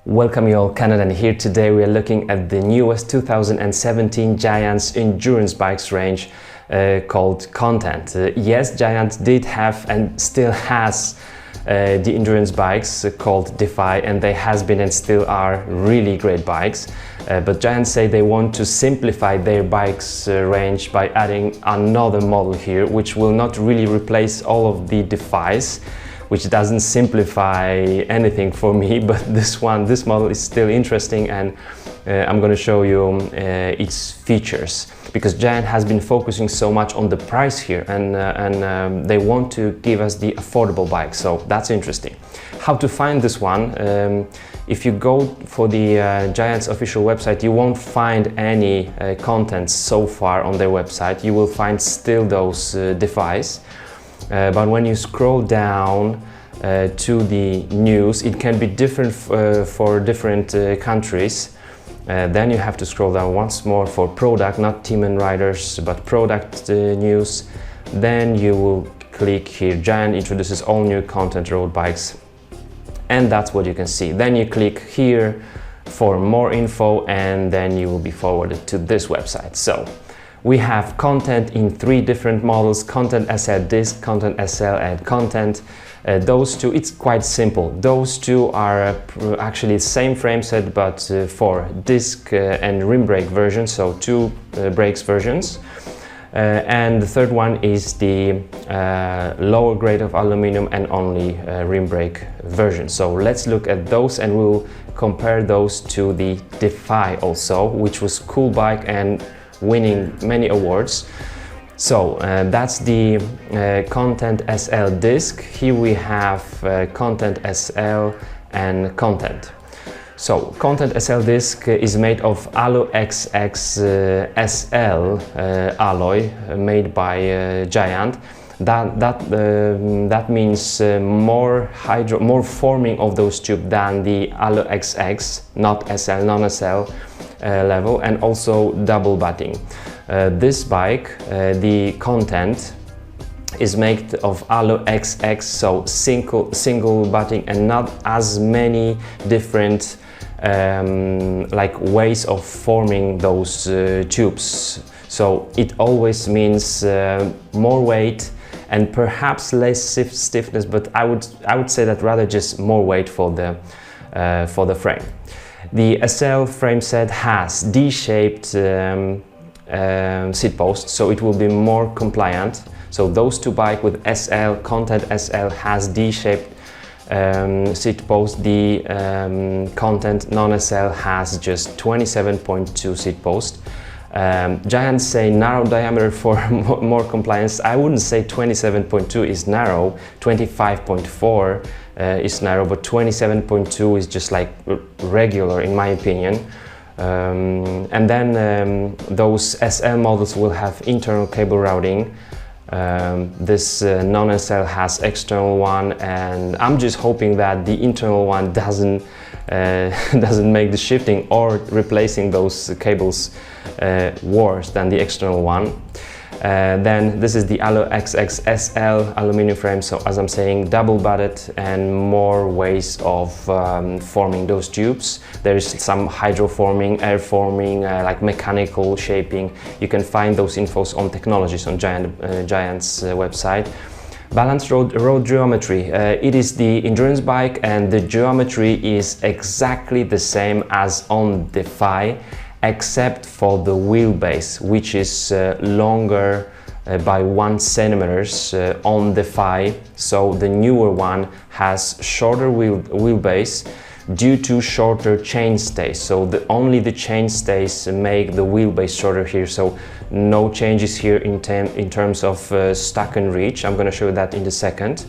Welcome you all, Canada, and here today we are looking at the newest 2017 Giant's endurance bikes range called CONTEND. Yes, Giant did have and still has the endurance bikes called Defy, and they has been and still are really great bikes. But Giant say they want to simplify their bikes range by adding another model here, which will not really replace all of the Defys, which doesn't simplify anything for me, but this model is still interesting, and I'm going to show you its features, because Giant has been focusing so much on the price here, and they want to give us the affordable bike, so that's interesting. How to find this one? If you go for the Giant's official website, you won't find any content so far on their website. You will find still those Defys. But when you scroll down to the news, it can be different for different countries. Then you have to scroll down once more for product, not team and riders, but product news. Then you will click here, Giant introduces all new content road bikes, and that's what you can see. Then you click here for more info, and then you will be forwarded to this website. So we have CONTEND in 3 different models: CONTEND SL Disc, CONTEND SL, and CONTEND. Those two, it's quite simple. Those two are actually the same frame set, but for disc and rim brake versions, so 2 brakes versions. And the third one is the lower grade of aluminum and only rim brake version. So let's look at those, and we'll compare those to the Defy also, which was cool bike and winning many awards. So that's the CONTEND SL disc. Here we have CONTEND SL and CONTEND. So CONTEND SL disc is made of Alu XX SL alloy made by Giant. That means more forming of those tubes than the Alu XX, not SL, non-SL level, and also double batting. This bike, the CONTEND, is made of Alu XX, so single batting, and not as many different like ways of forming those tubes. So it always means more weight and perhaps less stiffness, but I would say that rather just more weight for the frame. The SL frame set has D-shaped seat posts, so it will be more compliant. So those 2 bikes with SL, CONTEND SL has D-shaped seat posts. The CONTEND non-SL has just 27.2 seat posts. Giant say narrow diameter for more compliance. I wouldn't say 27.2 is narrow, 25.4 is narrow, but 27.2 is just like regular in my opinion. And then those SL models will have internal cable routing. This non-SL has external one, and I'm just hoping that the internal one doesn't make the shifting or replacing those cables worse than the external one. Then this is the Alu XX SL aluminum frame, so as I'm saying, double batted and more ways of forming those tubes. There is some hydro forming, air forming, like mechanical shaping. You can find those infos on technologies on Giant's website. Balanced road geometry. It is the endurance bike, and the geometry is exactly the same as on Defy, except for the wheelbase, which is longer by 1 cm on Defy. So the newer one has shorter wheelbase due to shorter chainstays. So only the chainstays make the wheelbase shorter here. So no changes here in terms of stack and reach. I'm going to show you that in a second.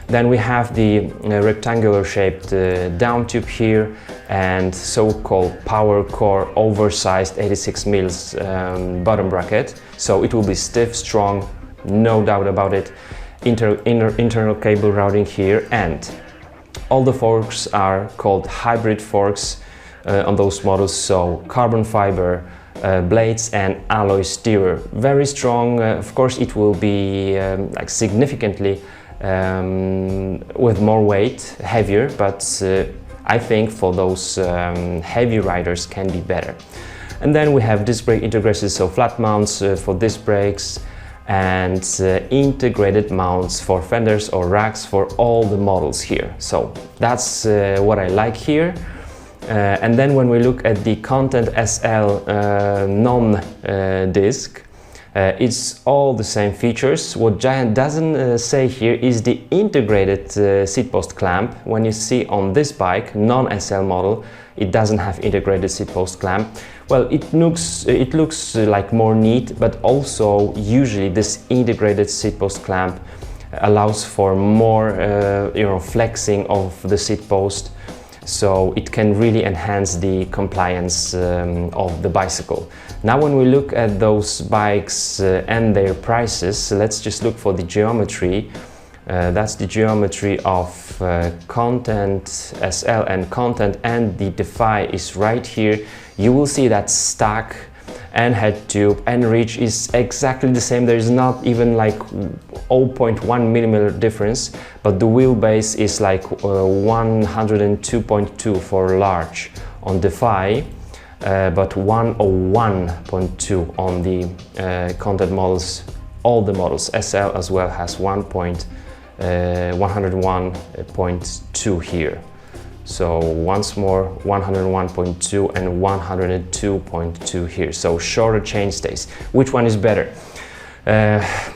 Then we have the rectangular shaped down tube here, and so-called power core oversized 86 mils bottom bracket. So it will be stiff, strong, no doubt about it. Internal cable routing here, and all the forks are called hybrid forks on those models. So carbon fiber blades and alloy steerer. Very strong. Of course, it will be like significantly with more weight, heavier, but I think for those heavy riders can be better. And then we have disc brake integrated, so flat mounts for disc brakes, and integrated mounts for fenders or racks for all the models here. So that's what I like here. And then when we look at the Content SL non-disc, it's all the same features. What Giant doesn't say here is the integrated seat post clamp. When you see on this bike, non-SL model, it doesn't have integrated seat post clamp. Well, it looks like more neat, but also usually this integrated seat post clamp allows for more flexing of the seat post, so it can really enhance the compliance of the bicycle. Now when we look at those bikes and their prices, let's just look for the geometry. That's the geometry of Content SL and Content, and the Defy is right here. You will see that stack and head tube and reach is exactly the same. There is not even like 0.1 millimeter difference, but the wheelbase is like 102.2 for large on Defy, but 101.2 on the Content models. All the models, SL as well, has 101.2 here. So once more, 101.2 and 102.2 here. So shorter chain stays. Which one is better?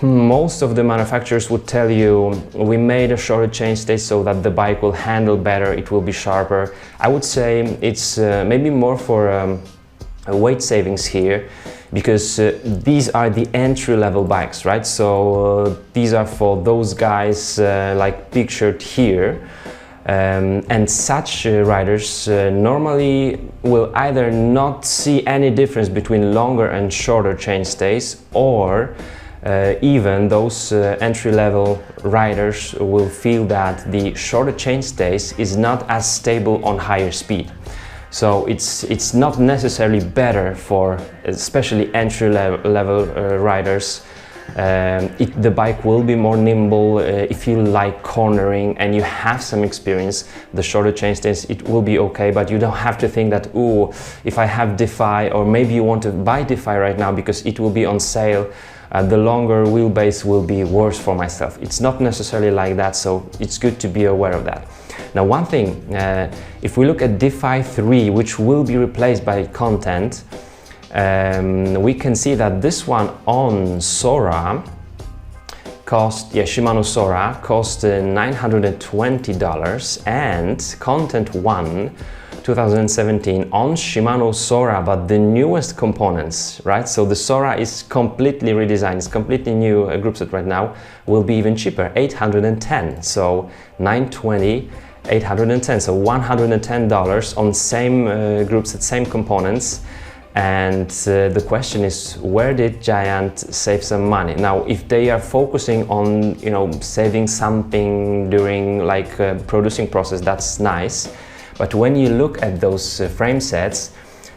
Most of the manufacturers would tell you we made a shorter chain stay so that the bike will handle better, it will be sharper. I would say it's maybe more for weight savings here, because these are the entry-level bikes, right? So these are for those guys like pictured here. And such riders normally will either not see any difference between longer and shorter chain stays, or even those entry-level riders will feel that the shorter chain stays is not as stable on higher speed. So it's not necessarily better for especially entry-level riders. The bike will be more nimble if you like cornering and you have some experience. The shorter chain stays, it will be okay, but you don't have to think that, ooh, if I have Defy, or maybe you want to buy Defy right now because it will be on sale, the longer wheelbase will be worse for myself. It's not necessarily like that, so it's good to be aware of that. Now one thing, if we look at Defy 3, which will be replaced by Content, we can see that this one on Sora cost, Shimano Sora cost $920, and Content 1 2017 on Shimano Sora, but the newest components, right? So the Sora is completely redesigned, it's completely new group set right now, will be even cheaper, $810. So 920, 810, so $110 on same group set, same components. And the question is, where did Giant save some money? Now, if they are focusing on, saving something during like producing process, that's nice. But when you look at those frame sets,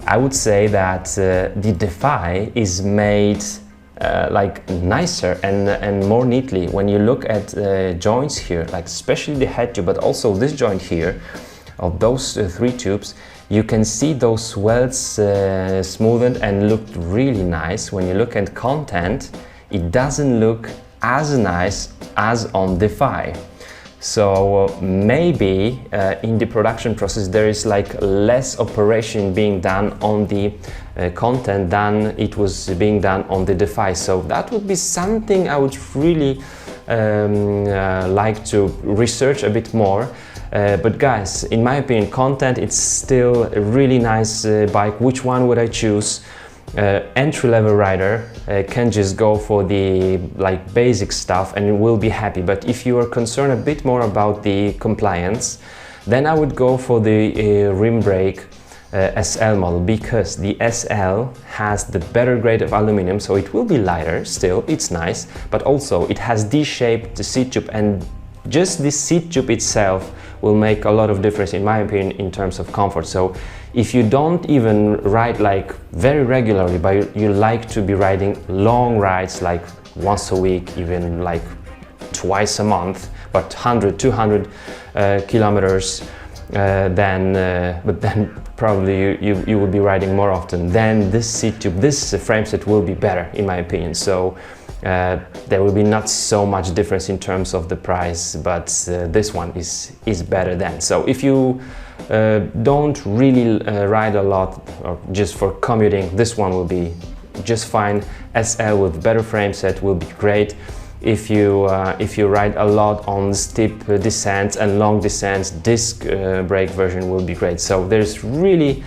I would say that the Defy is made like nicer and more neatly. When you look at joints here, like especially the head tube, but also this joint here, of those three tubes, you can see those welds smoothened and looked really nice. When you look at Content, it doesn't look as nice as on Defy. So maybe in the production process there is like less operation being done on the Content than it was being done on the Defy. So that would be something I would really like to research a bit more. But guys, in my opinion, Content, it's still a really nice bike. Which one would I choose? Entry-level rider can just go for the like basic stuff and will be happy. But if you are concerned a bit more about the compliance, then I would go for the rim brake SL model, because the SL has the better grade of aluminum, so it will be lighter still, it's nice, but also it has D-shaped seat tube, and just this seat tube itself will make a lot of difference in my opinion in terms of comfort. So if you don't even ride like very regularly, but you like to be riding long rides like once a week, even like twice a month, but 100, 200 kilometers, but then probably you will be riding more often, then this seat tube, this frame set will be better in my opinion. So there will be not so much difference in terms of the price, but this one is better then. So if you don't really ride a lot or just for commuting, this one will be just fine. SL with better frame set will be great. If you ride a lot on steep descents and long descents, disc brake version will be great. So there's really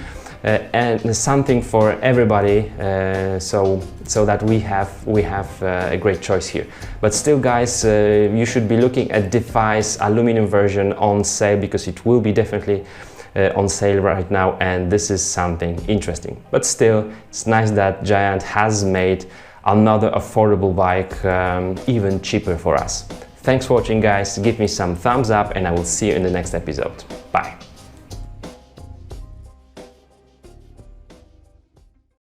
something for everybody, so that we have a great choice here. But still, guys, you should be looking at Defy's aluminum version on sale, because it will be definitely on sale right now, and this is something interesting. But still, it's nice that Giant has made another affordable bike even cheaper for us. Thanks for watching, guys. Give me some thumbs up and I will see you in the next episode. Bye.